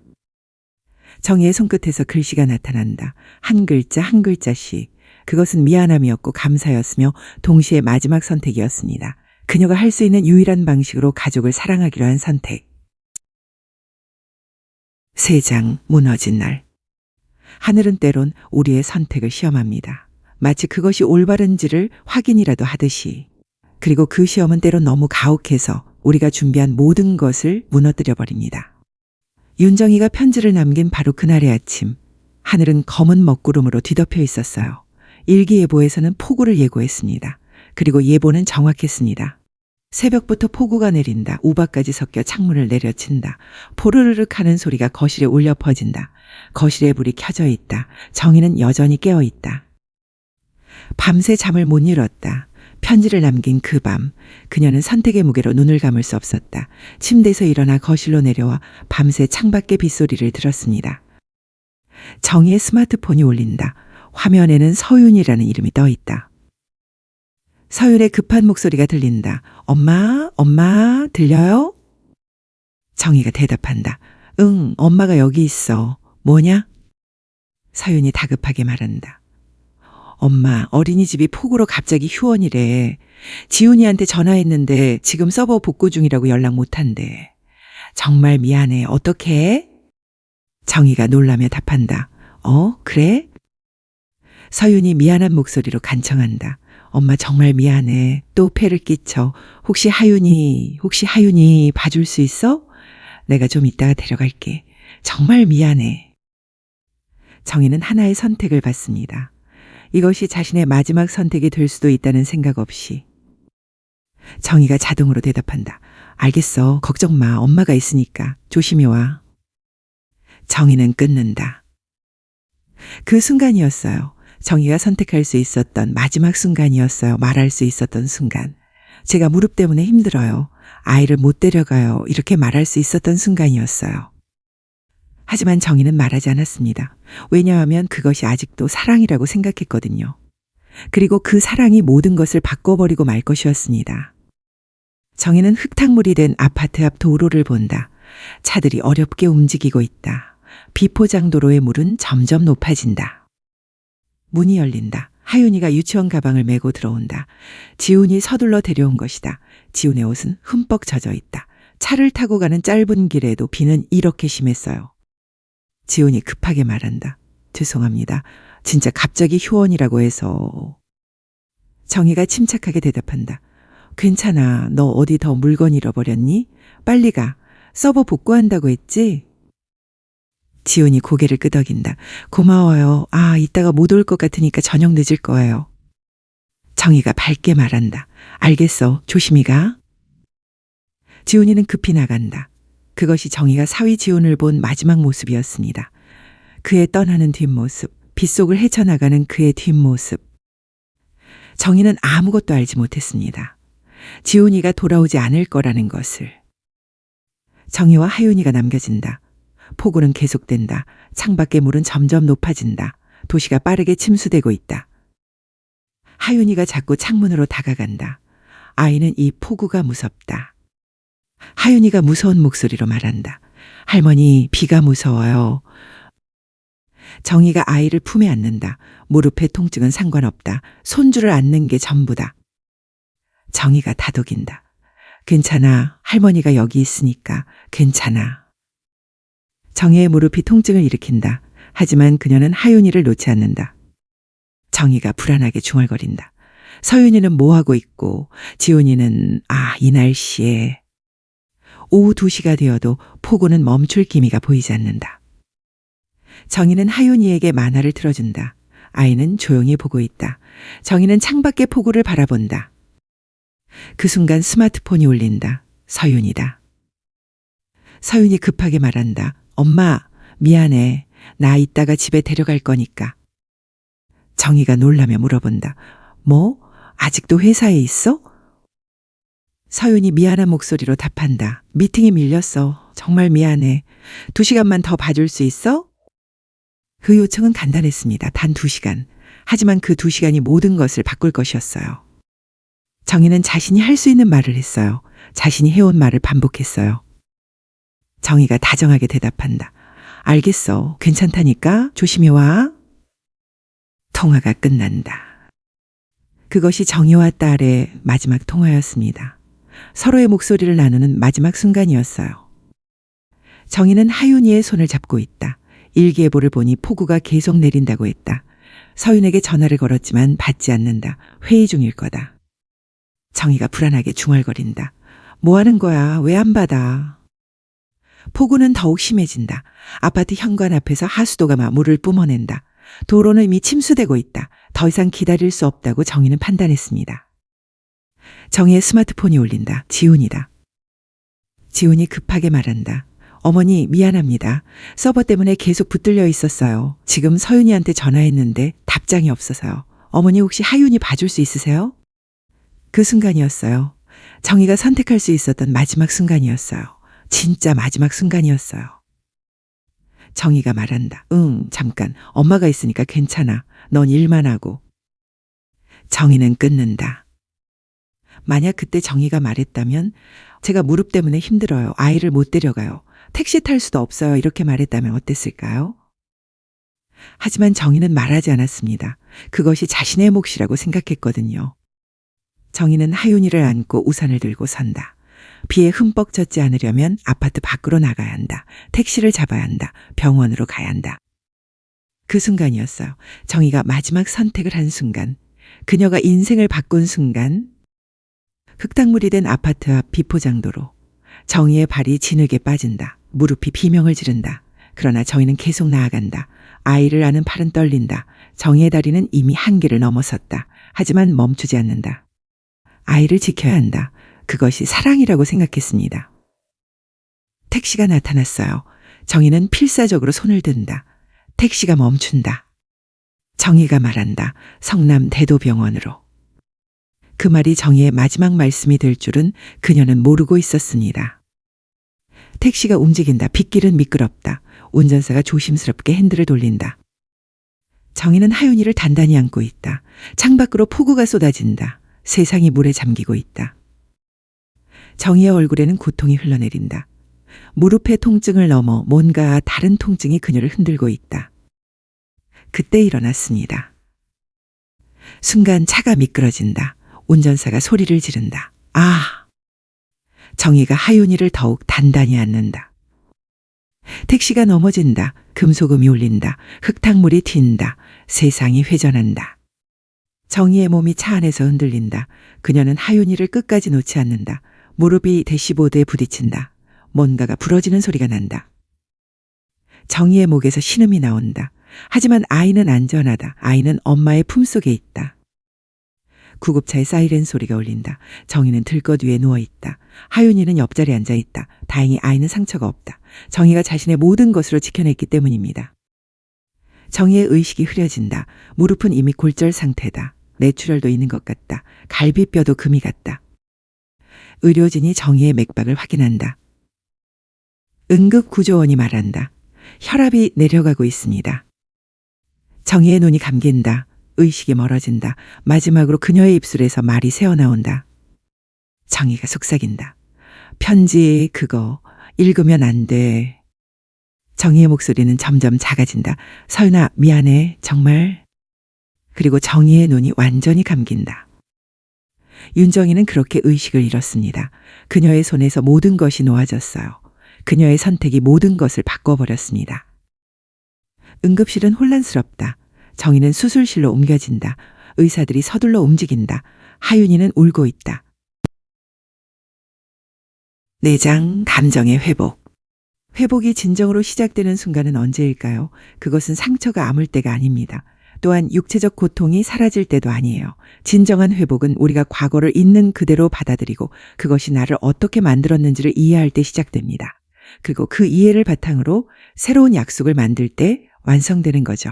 정희의 손끝에서 글씨가 나타난다. 한 글자 한 글자씩. 그것은 미안함이었고 감사였으며 동시에 마지막 선택이었습니다. 그녀가 할 수 있는 유일한 방식으로 가족을 사랑하기로 한 선택. 3장 무너진 날. 하늘은 때론 우리의 선택을 시험합니다. 마치 그것이 올바른지를 확인이라도 하듯이. 그리고 그 시험은 때론 너무 가혹해서 우리가 준비한 모든 것을 무너뜨려 버립니다. 윤정이가 편지를 남긴 바로 그날의 아침, 하늘은 검은 먹구름으로 뒤덮여 있었어요. 일기예보에서는 폭우를 예고했습니다. 그리고 예보는 정확했습니다. 새벽부터 폭우가 내린다. 우박까지 섞여 창문을 내려친다. 포르르륵 하는 소리가 거실에 울려 퍼진다. 거실에 불이 켜져 있다. 정희는 여전히 깨어 있다. 밤새 잠을 못 이뤘다. 편지를 남긴 그 밤, 그녀는 선택의 무게로 눈을 감을 수 없었다. 침대에서 일어나 거실로 내려와 밤새 창밖의 빗소리를 들었습니다. 정희의 스마트폰이 울린다. 화면에는 서윤이라는 이름이 떠 있다. 서윤의 급한 목소리가 들린다. 엄마, 엄마, 들려요? 정희가 대답한다. 응, 엄마가 여기 있어. 뭐냐? 서윤이 다급하게 말한다. 엄마, 어린이집이 폭우로 갑자기 휴원이래. 지훈이한테 전화했는데 지금 서버 복구 중이라고 연락 못한대. 정말 미안해. 어떡해? 정희가 놀라며 답한다. 그래? 서윤이 미안한 목소리로 간청한다. 엄마 정말 미안해. 또 폐를 끼쳐. 혹시 하윤이 봐줄 수 있어? 내가 좀 이따가 데려갈게. 정말 미안해. 정희는 하나의 선택을 받습니다. 이것이 자신의 마지막 선택이 될 수도 있다는 생각 없이. 정희가 자동으로 대답한다. 알겠어. 걱정 마. 엄마가 있으니까. 조심히 와. 정희는 끊는다. 그 순간이었어요. 정희가 선택할 수 있었던 마지막 순간이었어요. 말할 수 있었던 순간. 제가 무릎 때문에 힘들어요. 아이를 못 데려가요. 이렇게 말할 수 있었던 순간이었어요. 하지만 정희는 말하지 않았습니다. 왜냐하면 그것이 아직도 사랑이라고 생각했거든요. 그리고 그 사랑이 모든 것을 바꿔버리고 말 것이었습니다. 정희는 흙탕물이 된 아파트 앞 도로를 본다. 차들이 어렵게 움직이고 있다. 비포장도로의 물은 점점 높아진다. 문이 열린다. 하윤이가 유치원 가방을 메고 들어온다. 지훈이 서둘러 데려온 것이다. 지훈의 옷은 흠뻑 젖어 있다. 차를 타고 가는 짧은 길에도 비는 이렇게 심했어요. 지훈이 급하게 말한다. 죄송합니다. 진짜 갑자기 휴원이라고 해서. 정희가 침착하게 대답한다. 괜찮아. 너 어디 더 물건 잃어버렸니? 빨리 가. 서버 복구한다고 했지? 지훈이 고개를 끄덕인다. 고마워요. 이따가 못 올 것 같으니까 저녁 늦을 거예요. 정희가 밝게 말한다. 알겠어. 조심히 가. 지훈이는 급히 나간다. 그것이 정희가 사위 지훈을 본 마지막 모습이었습니다. 그의 떠나는 뒷모습, 빗속을 헤쳐나가는 그의 뒷모습. 정희는 아무것도 알지 못했습니다. 지훈이가 돌아오지 않을 거라는 것을. 정희와 하윤이가 남겨진다. 폭우는 계속된다. 창밖의 물은 점점 높아진다. 도시가 빠르게 침수되고 있다. 하윤이가 자꾸 창문으로 다가간다. 아이는 이 폭우가 무섭다. 하윤이가 무서운 목소리로 말한다. 할머니, 비가 무서워요. 정희가 아이를 품에 안는다. 무릎의 통증은 상관없다. 손주를 안는 게 전부다. 정희가 다독인다. 괜찮아. 할머니가 여기 있으니까 괜찮아. 정희의 무릎이 통증을 일으킨다. 하지만 그녀는 하윤이를 놓지 않는다. 정희가 불안하게 중얼거린다. 서윤이는 뭐하고 있고 지훈이는 이 날씨에. 오후 2시가 되어도 폭우는 멈출 기미가 보이지 않는다. 정희는 하윤이에게 만화를 틀어준다. 아이는 조용히 보고 있다. 정희는 창밖의 폭우를 바라본다. 그 순간 스마트폰이 울린다. 서윤이다. 서윤이 급하게 말한다. 엄마, 미안해. 나 이따가 집에 데려갈 거니까. 정희가 놀라며 물어본다. 뭐? 아직도 회사에 있어? 서윤이 미안한 목소리로 답한다. 미팅이 밀렸어. 정말 미안해. 2시간만 더 봐줄 수 있어? 그 요청은 간단했습니다. 단 2시간. 하지만 그 2시간이 모든 것을 바꿀 것이었어요. 정희는 자신이 할 수 있는 말을 했어요. 자신이 해온 말을 반복했어요. 정희가 다정하게 대답한다. 알겠어. 괜찮다니까. 조심히 와. 통화가 끝난다. 그것이 정희와 딸의 마지막 통화였습니다. 서로의 목소리를 나누는 마지막 순간이었어요. 정희는 하윤이의 손을 잡고 있다. 일기예보를 보니 폭우가 계속 내린다고 했다. 서윤에게 전화를 걸었지만 받지 않는다. 회의 중일 거다. 정희가 불안하게 중얼거린다. 뭐 하는 거야? 왜 안 받아? 폭우는 더욱 심해진다. 아파트 현관 앞에서 하수도가 물을 뿜어낸다. 도로는 이미 침수되고 있다. 더 이상 기다릴 수 없다고 정희는 판단했습니다. 정희의 스마트폰이 울린다. 지훈이다. 지훈이 급하게 말한다. 어머니 미안합니다. 서버 때문에 계속 붙들려 있었어요. 지금 서윤이한테 전화했는데 답장이 없어서요. 어머니 혹시 하윤이 봐줄 수 있으세요? 그 순간이었어요. 정희가 선택할 수 있었던 마지막 순간이었어요. 진짜 마지막 순간이었어요. 정희가 말한다. 응, 잠깐. 엄마가 있으니까 괜찮아. 넌 일만 하고. 정희는 끊는다. 만약 그때 정희가 말했다면 제가 무릎 때문에 힘들어요. 아이를 못 데려가요. 택시 탈 수도 없어요. 이렇게 말했다면 어땠을까요? 하지만 정희는 말하지 않았습니다. 그것이 자신의 몫이라고 생각했거든요. 정희는 하윤이를 안고 우산을 들고 선다. 비에 흠뻑 젖지 않으려면 아파트 밖으로 나가야 한다. 택시를 잡아야 한다. 병원으로 가야 한다. 그 순간이었어요. 정희가 마지막 선택을 한 순간. 그녀가 인생을 바꾼 순간. 흙탕물이 된 아파트 앞 비포장도로. 정희의 발이 진흙에 빠진다. 무릎이 비명을 지른다. 그러나 정희는 계속 나아간다. 아이를 안은 팔은 떨린다. 정희의 다리는 이미 한계를 넘어섰다. 하지만 멈추지 않는다. 아이를 지켜야 한다. 그것이 사랑이라고 생각했습니다. 택시가 나타났어요. 정희는 필사적으로 손을 든다. 택시가 멈춘다. 정희가 말한다. 성남 대도병원으로. 그 말이 정희의 마지막 말씀이 될 줄은 그녀는 모르고 있었습니다. 택시가 움직인다. 빗길은 미끄럽다. 운전사가 조심스럽게 핸들을 돌린다. 정희는 하윤이를 단단히 안고 있다. 창밖으로 폭우가 쏟아진다. 세상이 물에 잠기고 있다. 정희의 얼굴에는 고통이 흘러내린다. 무릎의 통증을 넘어 뭔가 다른 통증이 그녀를 흔들고 있다. 그때 일어났습니다. 순간 차가 미끄러진다. 운전사가 소리를 지른다. 아! 정희가 하윤이를 더욱 단단히 안는다. 택시가 넘어진다. 금소금이 울린다. 흙탕물이 튄다. 세상이 회전한다. 정희의 몸이 차 안에서 흔들린다. 그녀는 하윤이를 끝까지 놓지 않는다. 무릎이 대시보드에 부딪힌다. 뭔가가 부러지는 소리가 난다. 정희의 목에서 신음이 나온다. 하지만 아이는 안전하다. 아이는 엄마의 품속에 있다. 구급차의 사이렌 소리가 울린다. 정희는 들것 위에 누워있다. 하윤이는 옆자리에 앉아있다. 다행히 아이는 상처가 없다. 정희가 자신의 모든 것으로 지켜냈기 때문입니다. 정희의 의식이 흐려진다. 무릎은 이미 골절 상태다. 뇌출혈도 있는 것 같다. 갈비뼈도 금이 같다. 의료진이 정희의 맥박을 확인한다. 응급구조원이 말한다. 혈압이 내려가고 있습니다. 정희의 눈이 감긴다. 의식이 멀어진다. 마지막으로 그녀의 입술에서 말이 새어나온다. 정희가 속삭인다. 편지 그거 읽으면 안 돼. 정희의 목소리는 점점 작아진다. 서윤아 미안해 정말. 그리고 정희의 눈이 완전히 감긴다. 윤정희는 그렇게 의식을 잃었습니다. 그녀의 손에서 모든 것이 놓아졌어요. 그녀의 선택이 모든 것을 바꿔버렸습니다. 응급실은 혼란스럽다. 정희는 수술실로 옮겨진다. 의사들이 서둘러 움직인다. 하윤이는 울고 있다. 내장, 감정의 회복. 회복이 진정으로 시작되는 순간은 언제일까요? 그것은 상처가 아물 때가 아닙니다. 또한 육체적 고통이 사라질 때도 아니에요. 진정한 회복은 우리가 과거를 있는 그대로 받아들이고 그것이 나를 어떻게 만들었는지를 이해할 때 시작됩니다. 그리고 그 이해를 바탕으로 새로운 약속을 만들 때 완성되는 거죠.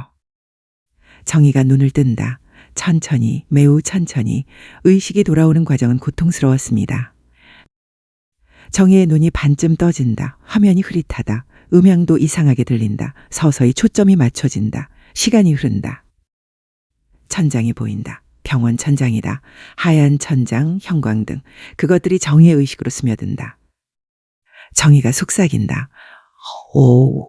정희가 눈을 뜬다. 천천히, 매우 천천히. 의식이 돌아오는 과정은 고통스러웠습니다. 정희의 눈이 반쯤 떠진다. 화면이 흐릿하다. 음향도 이상하게 들린다. 서서히 초점이 맞춰진다. 시간이 흐른다. 천장이 보인다. 병원 천장이다. 하얀 천장, 형광등. 그것들이 정희의 의식으로 스며든다. 정희가 속삭인다. 오.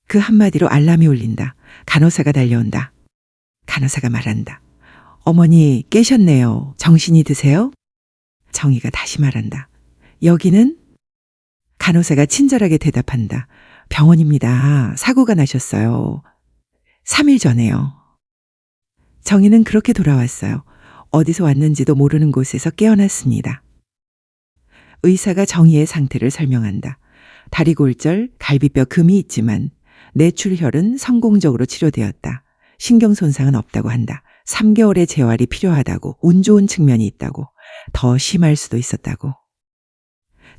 그 한마디로 알람이 울린다. 간호사가 달려온다. 간호사가 말한다. 어머니 깨셨네요. 정신이 드세요? 정희가 다시 말한다. 여기는? 간호사가 친절하게 대답한다. 병원입니다. 사고가 나셨어요. 3일 전에요. 정희는 그렇게 돌아왔어요. 어디서 왔는지도 모르는 곳에서 깨어났습니다. 의사가 정희의 상태를 설명한다. 다리 골절, 갈비뼈 금이 있지만 뇌출혈은 성공적으로 치료되었다. 신경 손상은 없다고 한다. 3개월의 재활이 필요하다고, 운 좋은 측면이 있다고, 더 심할 수도 있었다고.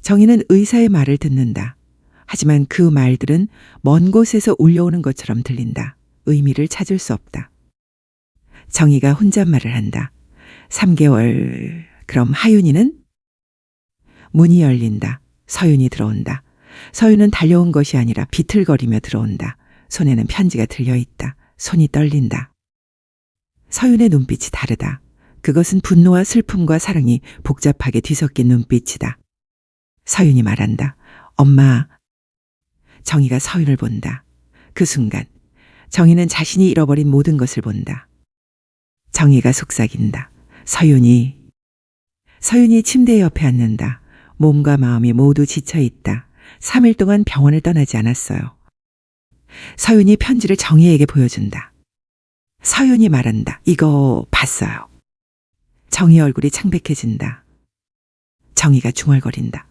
정희는 의사의 말을 듣는다. 하지만 그 말들은 먼 곳에서 울려오는 것처럼 들린다. 의미를 찾을 수 없다. 정희가 혼잣말을 한다. 3개월, 그럼 하윤이는? 문이 열린다. 서윤이 들어온다. 서윤은 달려온 것이 아니라 비틀거리며 들어온다. 손에는 편지가 들려있다. 손이 떨린다. 서윤의 눈빛이 다르다. 그것은 분노와 슬픔과 사랑이 복잡하게 뒤섞인 눈빛이다. 서윤이 말한다. 엄마. 정희가 서윤을 본다. 그 순간 정희는 자신이 잃어버린 모든 것을 본다. 정희가 속삭인다. 서윤이 침대 옆에 앉는다. 몸과 마음이 모두 지쳐있다. 3일 동안 병원을 떠나지 않았어요. 서윤이 편지를 정희에게 보여준다. 서윤이 말한다. 이거 봤어요. 정희 얼굴이 창백해진다. 정희가 중얼거린다.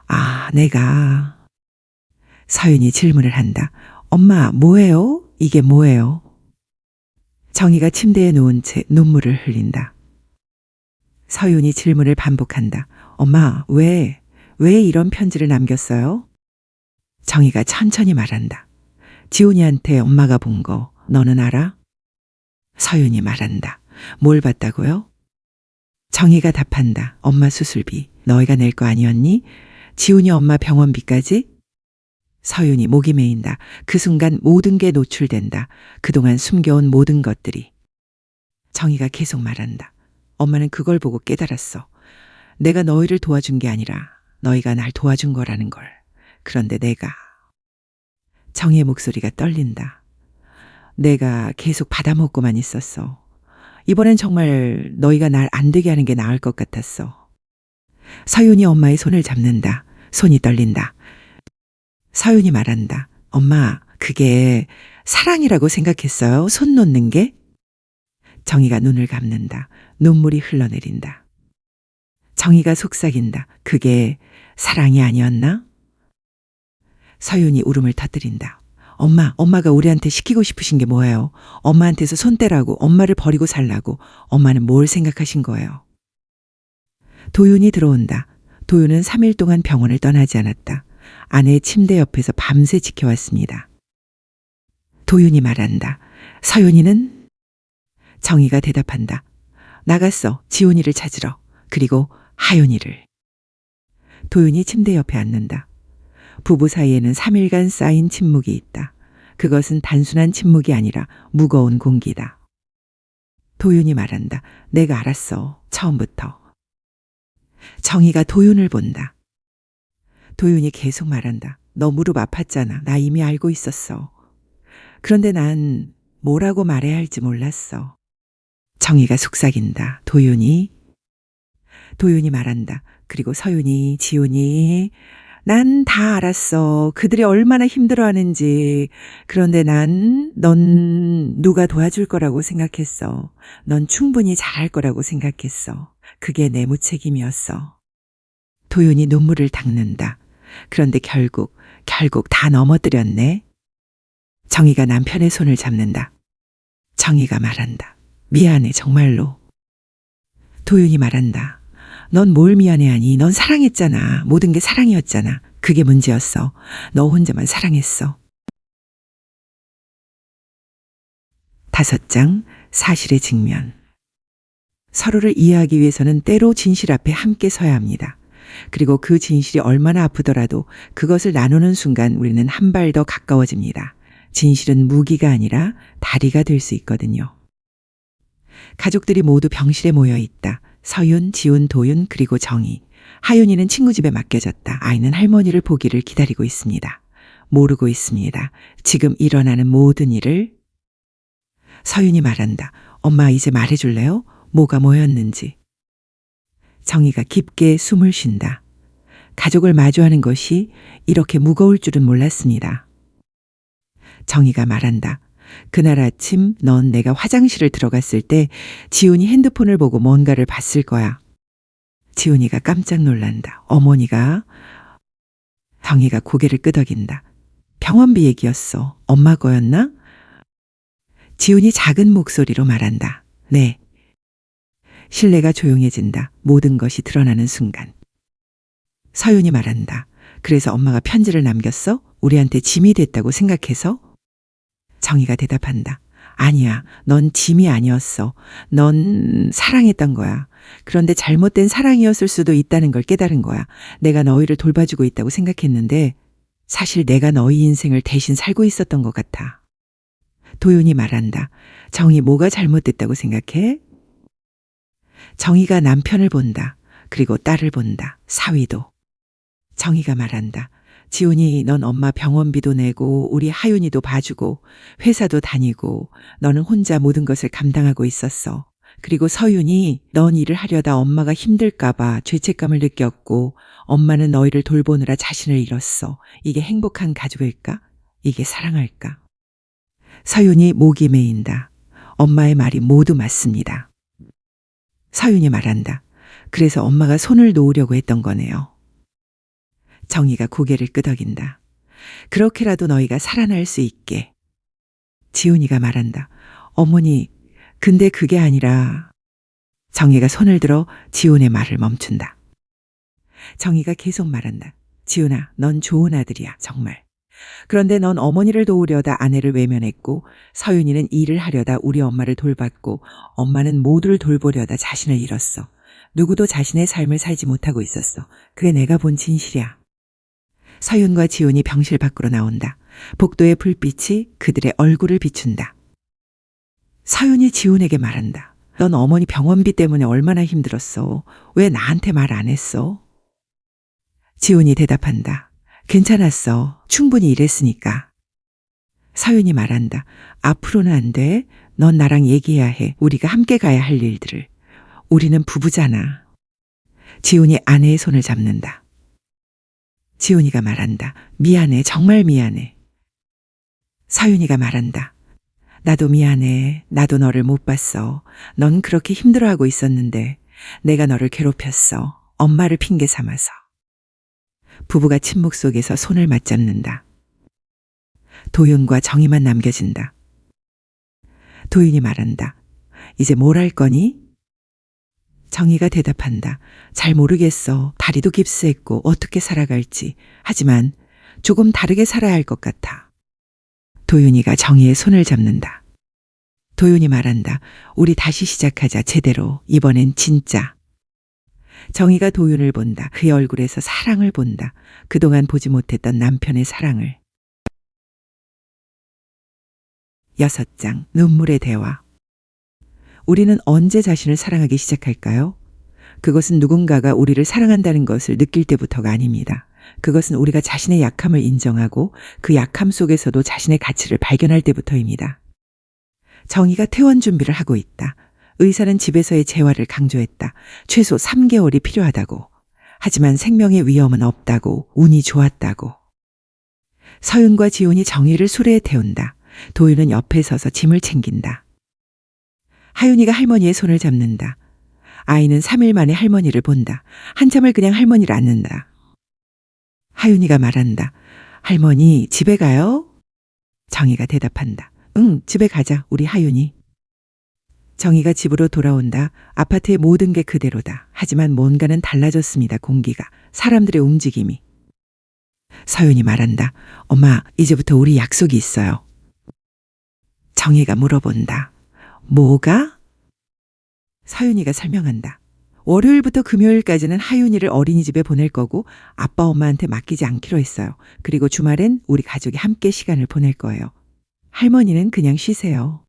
아, 내가. 서윤이 질문을 한다. 엄마, 뭐예요? 이게 뭐예요? 정희가 침대에 누운 채 눈물을 흘린다. 서윤이 질문을 반복한다. 엄마, 왜 이런 편지를 남겼어요? 정희가 천천히 말한다. 지훈이한테 엄마가 본 거 너는 알아? 서윤이 말한다. 뭘 봤다고요? 정희가 답한다. 엄마 수술비 너희가 낼 거 아니었니? 지훈이 엄마 병원비까지? 서윤이 목이 메인다. 그 순간 모든 게 노출된다. 그동안 숨겨온 모든 것들이. 정희가 계속 말한다. 엄마는 그걸 보고 깨달았어. 내가 너희를 도와준 게 아니라 너희가 날 도와준 거라는 걸. 그런데 내가. 정희의 목소리가 떨린다. 내가 계속 받아먹고만 있었어. 이번엔 정말 너희가 날 안 되게 하는 게 나을 것 같았어. 서윤이 엄마의 손을 잡는다. 손이 떨린다. 서윤이 말한다. 엄마, 그게 사랑이라고 생각했어요? 손 놓는 게? 정희가 눈을 감는다. 눈물이 흘러내린다. 정희가 속삭인다. 그게 사랑이 아니었나? 서윤이 울음을 터뜨린다. 엄마가 우리한테 시키고 싶으신 게 뭐예요? 엄마한테서 손 떼라고, 엄마를 버리고 살라고. 엄마는 뭘 생각하신 거예요? 도윤이 들어온다. 도윤은 3일 동안 병원을 떠나지 않았다. 아내의 침대 옆에서 밤새 지켜왔습니다. 도윤이 말한다. 서윤이는? 정희가 대답한다. 나갔어. 지훈이를 찾으러. 그리고 하윤이를. 도윤이 침대 옆에 앉는다. 부부 사이에는 3일간 쌓인 침묵이 있다. 그것은 단순한 침묵이 아니라 무거운 공기다. 도윤이 말한다. 내가 알았어. 처음부터. 정희가 도윤을 본다. 도윤이 계속 말한다. 너 무릎 아팠잖아. 나 이미 알고 있었어. 그런데 난 뭐라고 말해야 할지 몰랐어. 정희가 속삭인다. 도윤이 말한다. 그리고 서윤이, 지훈이, 난 다 알았어. 그들이 얼마나 힘들어하는지. 그런데 넌 누가 도와줄 거라고 생각했어. 넌 충분히 잘할 거라고 생각했어. 그게 내 무책임이었어. 도윤이 눈물을 닦는다. 그런데 결국 다 넘어뜨렸네. 정희가 남편의 손을 잡는다. 정희가 말한다. 미안해, 정말로. 도윤이 말한다. 넌 뭘 미안해하니? 넌 사랑했잖아. 모든 게 사랑이었잖아. 그게 문제였어. 너 혼자만 사랑했어. 5장 사실의 직면. 서로를 이해하기 위해서는 때로 진실 앞에 함께 서야 합니다. 그리고 그 진실이 얼마나 아프더라도 그것을 나누는 순간 우리는 한 발 더 가까워집니다. 진실은 무기가 아니라 다리가 될 수 있거든요. 가족들이 모두 병실에 모여 있다. 서윤, 지훈, 도윤, 그리고 정희. 하윤이는 친구 집에 맡겨졌다. 아이는 할머니를 보기를 기다리고 있습니다. 모르고 있습니다. 지금 일어나는 모든 일을. 서윤이 말한다. 엄마 이제 말해줄래요? 뭐가 뭐였는지. 정희가 깊게 숨을 쉰다. 가족을 마주하는 것이 이렇게 무거울 줄은 몰랐습니다. 정희가 말한다. 그날 아침 넌 내가 화장실을 들어갔을 때 지훈이 핸드폰을 보고 뭔가를 봤을 거야. 지훈이가 깜짝 놀란다. 어머니가. 정희가 고개를 끄덕인다. 병원비 얘기였어. 엄마 거였나? 지훈이 작은 목소리로 말한다. 네. 실내가 조용해진다. 모든 것이 드러나는 순간. 서윤이 말한다. 그래서 엄마가 편지를 남겼어? 우리한테 짐이 됐다고 생각해서? 정희가 대답한다. 아니야. 넌 짐이 아니었어. 넌 사랑했던 거야. 그런데 잘못된 사랑이었을 수도 있다는 걸 깨달은 거야. 내가 너희를 돌봐주고 있다고 생각했는데 사실 내가 너희 인생을 대신 살고 있었던 것 같아. 도윤이 말한다. 정희 뭐가 잘못됐다고 생각해? 정희가 남편을 본다. 그리고 딸을 본다. 사위도. 정희가 말한다. 지훈이 넌 엄마 병원비도 내고 우리 하윤이도 봐주고 회사도 다니고 너는 혼자 모든 것을 감당하고 있었어. 그리고 서윤이 넌 일을 하려다 엄마가 힘들까 봐 죄책감을 느꼈고 엄마는 너희를 돌보느라 자신을 잃었어. 이게 행복한 가족일까? 이게 사랑할까? 서윤이 목이 메인다. 엄마의 말이 모두 맞습니다. 서윤이 말한다. 그래서 엄마가 손을 놓으려고 했던 거네요. 정희가 고개를 끄덕인다. 그렇게라도 너희가 살아날 수 있게. 지훈이가 말한다. 어머니, 근데 그게 아니라. 정희가 손을 들어 지훈의 말을 멈춘다. 정희가 계속 말한다. 지훈아, 넌 좋은 아들이야, 정말. 그런데 넌 어머니를 도우려다 아내를 외면했고 서윤이는 일을 하려다 우리 엄마를 돌봤고 엄마는 모두를 돌보려다 자신을 잃었어. 누구도 자신의 삶을 살지 못하고 있었어. 그게 내가 본 진실이야. 서윤과 지훈이 병실 밖으로 나온다. 복도의 불빛이 그들의 얼굴을 비춘다. 서윤이 지훈에게 말한다. 넌 어머니 병원비 때문에 얼마나 힘들었어. 왜 나한테 말 안 했어? 지훈이 대답한다. 괜찮았어. 충분히 일했으니까. 서윤이 말한다. 앞으로는 안 돼. 넌 나랑 얘기해야 해. 우리가 함께 가야 할 일들을. 우리는 부부잖아. 지훈이 아내의 손을 잡는다. 지훈이가 말한다. 미안해. 정말 미안해. 서윤이가 말한다. 나도 미안해. 나도 너를 못 봤어. 넌 그렇게 힘들어하고 있었는데 내가 너를 괴롭혔어. 엄마를 핑계 삼아서. 부부가 침묵 속에서 손을 맞잡는다. 도윤과 정희만 남겨진다. 도윤이 말한다. 이제 뭘 할 거니? 정희가 대답한다. 잘 모르겠어. 다리도 깁스했고 어떻게 살아갈지. 하지만 조금 다르게 살아야 할 것 같아. 도윤이가 정희의 손을 잡는다. 도윤이 말한다. 우리 다시 시작하자. 제대로. 이번엔 진짜. 정희가 도윤을 본다. 그의 얼굴에서 사랑을 본다. 그동안 보지 못했던 남편의 사랑을. 6장 눈물의 대화. 우리는 언제 자신을 사랑하기 시작할까요? 그것은 누군가가 우리를 사랑한다는 것을 느낄 때부터가 아닙니다. 그것은 우리가 자신의 약함을 인정하고 그 약함 속에서도 자신의 가치를 발견할 때부터입니다. 정희가 퇴원 준비를 하고 있다. 의사는 집에서의 재활을 강조했다. 최소 3개월이 필요하다고. 하지만 생명의 위험은 없다고. 운이 좋았다고. 서윤과 지훈이 정희를 수레에 태운다. 도윤은 옆에 서서 짐을 챙긴다. 하윤이가 할머니의 손을 잡는다. 아이는 3일 만에 할머니를 본다. 한참을 그냥 할머니를 안는다. 하윤이가 말한다. 할머니, 집에 가요? 정희가 대답한다. 응, 집에 가자, 우리 하윤이. 정희가 집으로 돌아온다. 아파트의 모든 게 그대로다. 하지만 뭔가는 달라졌습니다. 공기가. 사람들의 움직임이. 서윤이 말한다. 엄마, 이제부터 우리 약속이 있어요. 정희가 물어본다. 뭐가? 서윤이가 설명한다. 월요일부터 금요일까지는 하윤이를 어린이집에 보낼 거고 아빠 엄마한테 맡기지 않기로 했어요. 그리고 주말엔 우리 가족이 함께 시간을 보낼 거예요. 할머니는 그냥 쉬세요.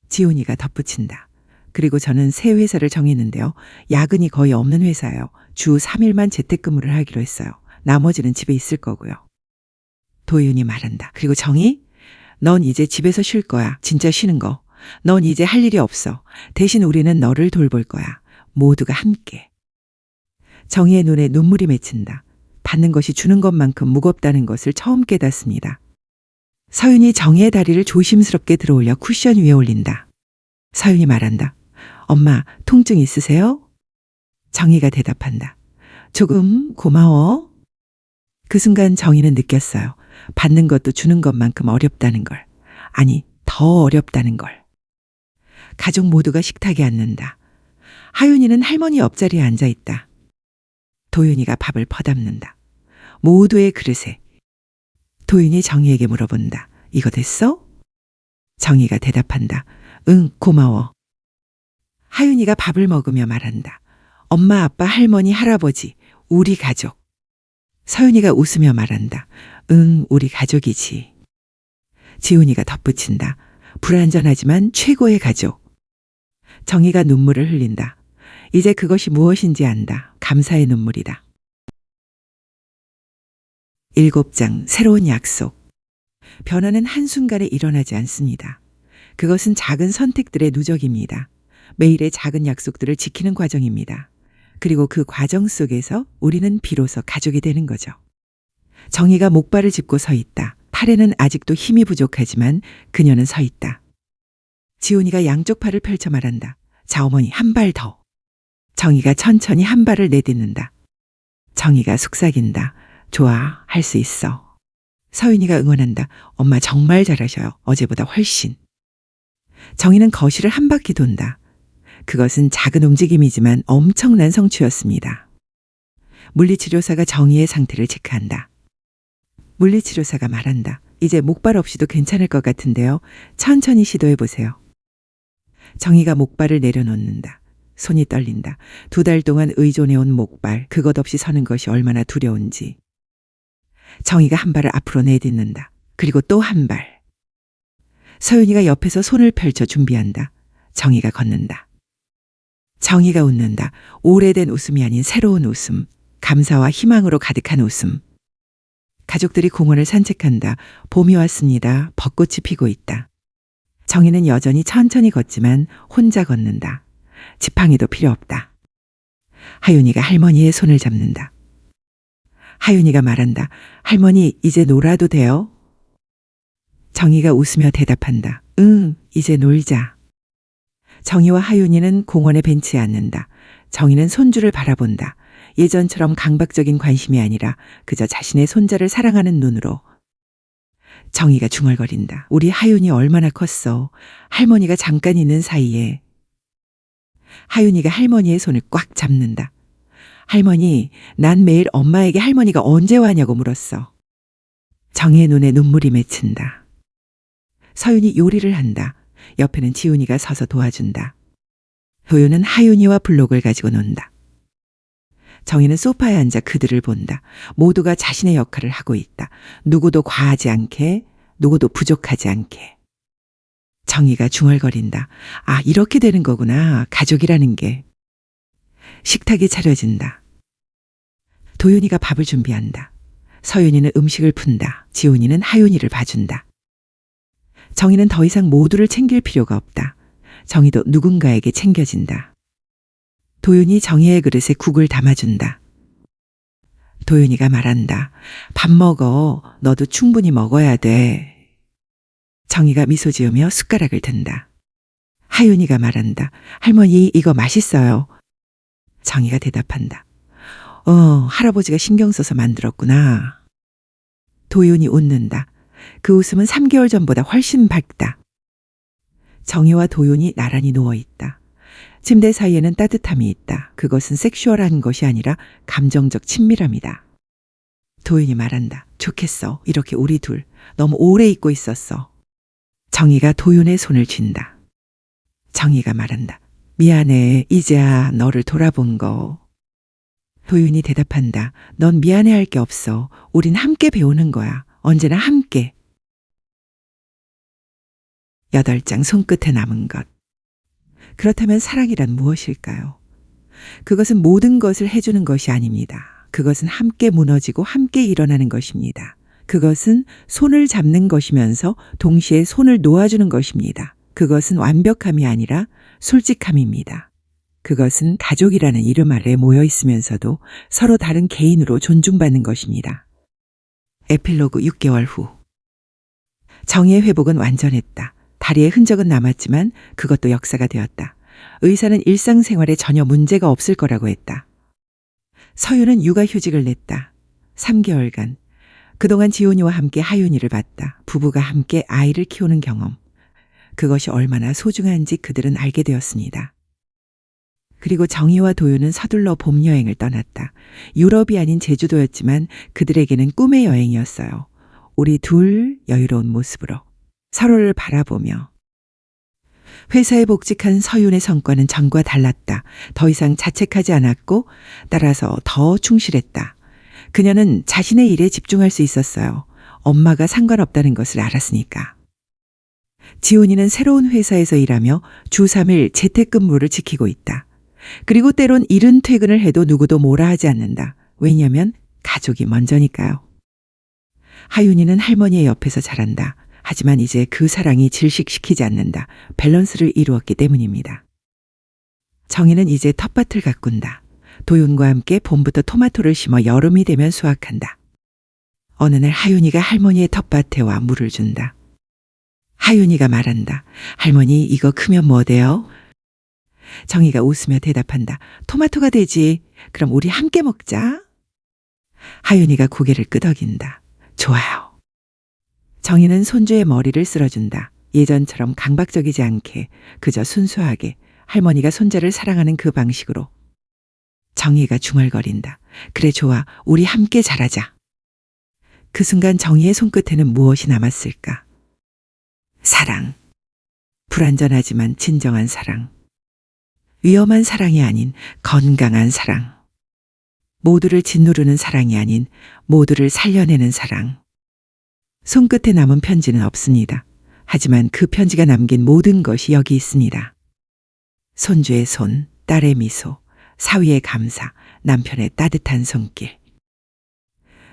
지훈이가 덧붙인다. 그리고 저는 새 회사를 정했는데요. 야근이 거의 없는 회사예요. 주 3일만 재택근무를 하기로 했어요. 나머지는 집에 있을 거고요. 도윤이 말한다. 그리고 정희? 넌 이제 집에서 쉴 거야. 진짜 쉬는 거. 넌 이제 할 일이 없어. 대신 우리는 너를 돌볼 거야. 모두가 함께. 정희의 눈에 눈물이 맺힌다. 받는 것이 주는 것만큼 무겁다는 것을 처음 깨닫습니다. 서윤이 정희의 다리를 조심스럽게 들어올려 쿠션 위에 올린다. 서윤이 말한다. 엄마, 통증 있으세요? 정희가 대답한다. 조금 고마워. 그 순간 정희는 느꼈어요. 받는 것도 주는 것만큼 어렵다는 걸. 아니, 더 어렵다는 걸. 가족 모두가 식탁에 앉는다. 하윤이는 할머니 옆자리에 앉아 있다. 도윤이가 밥을 퍼담는다. 모두의 그릇에. 도윤이 정희에게 물어본다. 이거 됐어? 정희가 대답한다. 응, 고마워. 하윤이가 밥을 먹으며 말한다. 엄마, 아빠, 할머니, 할아버지, 우리 가족. 서윤이가 웃으며 말한다. 응, 우리 가족이지. 지훈이가 덧붙인다. 불완전하지만 최고의 가족. 정희가 눈물을 흘린다. 이제 그것이 무엇인지 안다. 감사의 눈물이다. 7장 새로운 약속. 변화는 한순간에 일어나지 않습니다. 그것은 작은 선택들의 누적입니다. 매일의 작은 약속들을 지키는 과정입니다. 그리고 그 과정 속에서 우리는 비로소 가족이 되는 거죠. 정희가 목발을 짚고 서 있다. 팔에는 아직도 힘이 부족하지만 그녀는 서 있다. 지훈이가 양쪽 팔을 펼쳐 말한다. 자, 어머니, 한 발 더. 정희가 천천히 한 발을 내딛는다. 정희가 속삭인다. 좋아, 할 수 있어. 서윤이가 응원한다. 엄마 정말 잘하셔요. 어제보다 훨씬. 정희는 거실을 한 바퀴 돈다. 그것은 작은 움직임이지만 엄청난 성취였습니다. 물리치료사가 정희의 상태를 체크한다. 물리치료사가 말한다. 이제 목발 없이도 괜찮을 것 같은데요. 천천히 시도해 보세요. 정희가 목발을 내려놓는다. 손이 떨린다. 2달 동안 의존해온 목발, 그것 없이 서는 것이 얼마나 두려운지. 정희가 한 발을 앞으로 내딛는다. 그리고 또 한 발. 서윤이가 옆에서 손을 펼쳐 준비한다. 정희가 걷는다. 정희가 웃는다. 오래된 웃음이 아닌 새로운 웃음. 감사와 희망으로 가득한 웃음. 가족들이 공원을 산책한다. 봄이 왔습니다. 벚꽃이 피고 있다. 정희는 여전히 천천히 걷지만 혼자 걷는다. 지팡이도 필요 없다. 하윤이가 할머니의 손을 잡는다. 하윤이가 말한다. 할머니, 이제 놀아도 돼요? 정희가 웃으며 대답한다. 응, 이제 놀자. 정희와 하윤이는 공원의 벤치에 앉는다. 정희는 손주를 바라본다. 예전처럼 강박적인 관심이 아니라 그저 자신의 손자를 사랑하는 눈으로. 정희가 중얼거린다. 우리 하윤이 얼마나 컸어. 할머니가 잠깐 있는 사이에. 하윤이가 할머니의 손을 꽉 잡는다. 할머니, 난 매일 엄마에게 할머니가 언제 와냐고 물었어. 정희의 눈에 눈물이 맺힌다. 서윤이 요리를 한다. 옆에는 지훈이가 서서 도와준다. 도윤은 하윤이와 블록을 가지고 논다. 정희는 소파에 앉아 그들을 본다. 모두가 자신의 역할을 하고 있다. 누구도 과하지 않게, 누구도 부족하지 않게. 정희가 중얼거린다. 아, 이렇게 되는 거구나. 가족이라는 게. 식탁이 차려진다. 도윤이가 밥을 준비한다. 서윤이는 음식을 푼다. 지훈이는 하윤이를 봐준다. 정희는 더 이상 모두를 챙길 필요가 없다. 정희도 누군가에게 챙겨진다. 도윤이 정희의 그릇에 국을 담아준다. 도윤이가 말한다. 밥 먹어. 너도 충분히 먹어야 돼. 정희가 미소 지으며 숟가락을 든다. 하윤이가 말한다. 할머니, 이거 맛있어요. 정희가 대답한다. 할아버지가 신경 써서 만들었구나. 도윤이 웃는다. 그 웃음은 3개월 전보다 훨씬 밝다. 정희와 도윤이 나란히 누워있다. 침대 사이에는 따뜻함이 있다. 그것은 섹슈얼한 것이 아니라 감정적 친밀함이다. 도윤이 말한다. 좋겠어. 이렇게 우리 둘 너무 오래 있고 있었어. 정희가 도윤의 손을 쥔다. 정희가 말한다. 미안해. 이제야 너를 돌아본 거. 도윤이 대답한다. 넌 미안해할 게 없어. 우린 함께 배우는 거야. 언제나 함께. 8장 손끝에 남은 것. 그렇다면 사랑이란 무엇일까요? 그것은 모든 것을 해주는 것이 아닙니다. 그것은 함께 무너지고 함께 일어나는 것입니다. 그것은 손을 잡는 것이면서 동시에 손을 놓아주는 것입니다. 그것은 완벽함이 아니라 솔직함입니다. 그것은 가족이라는 이름 아래 모여 있으면서도 서로 다른 개인으로 존중받는 것입니다. 에필로그 6개월 후. 정의의 회복은 완전했다. 다리의 흔적은 남았지만 그것도 역사가 되었다. 의사는 일상생활에 전혀 문제가 없을 거라고 했다. 서윤은 육아휴직을 냈다. 3개월간. 그동안 지훈이와 함께 하윤이를 봤다. 부부가 함께 아이를 키우는 경험. 그것이 얼마나 소중한지 그들은 알게 되었습니다. 그리고 정희와 도윤은 서둘러 봄 여행을 떠났다. 유럽이 아닌 제주도였지만 그들에게는 꿈의 여행이었어요. 우리 둘 여유로운 모습으로 서로를 바라보며. 회사에 복직한 서윤의 성과는 전과 달랐다. 더 이상 자책하지 않았고 따라서 더 충실했다. 그녀는 자신의 일에 집중할 수 있었어요. 엄마가 상관없다는 것을 알았으니까. 지훈이는 새로운 회사에서 일하며 주 3일 재택근무를 지키고 있다. 그리고 때론 이른 퇴근을 해도 누구도 뭐라 하지 않는다. 왜냐하면 가족이 먼저니까요. 하윤이는 할머니의 옆에서 자란다. 하지만 이제 그 사랑이 질식시키지 않는다. 밸런스를 이루었기 때문입니다. 정희는 이제 텃밭을 가꾼다. 도윤과 함께 봄부터 토마토를 심어 여름이 되면 수확한다. 어느 날 하윤이가 할머니의 텃밭에 와 물을 준다. 하윤이가 말한다. 할머니, 이거 크면 뭐 돼요? 정희가 웃으며 대답한다. 토마토가 되지. 그럼 우리 함께 먹자. 하윤이가 고개를 끄덕인다. 좋아요. 정희는 손주의 머리를 쓸어준다. 예전처럼 강박적이지 않게, 그저 순수하게 할머니가 손자를 사랑하는 그 방식으로. 정희가 중얼거린다. 그래, 좋아. 우리 함께 자라자. 그 순간 정희의 손끝에는 무엇이 남았을까? 사랑. 불완전하지만 진정한 사랑. 위험한 사랑이 아닌 건강한 사랑. 모두를 짓누르는 사랑이 아닌 모두를 살려내는 사랑. 손끝에 남은 편지는 없습니다. 하지만 그 편지가 남긴 모든 것이 여기 있습니다. 손주의 손, 딸의 미소, 사위의 감사, 남편의 따뜻한 손길.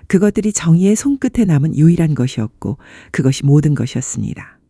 그것들이 정희의 손끝에 남은 유일한 것이었고 그것이 모든 것이었습니다.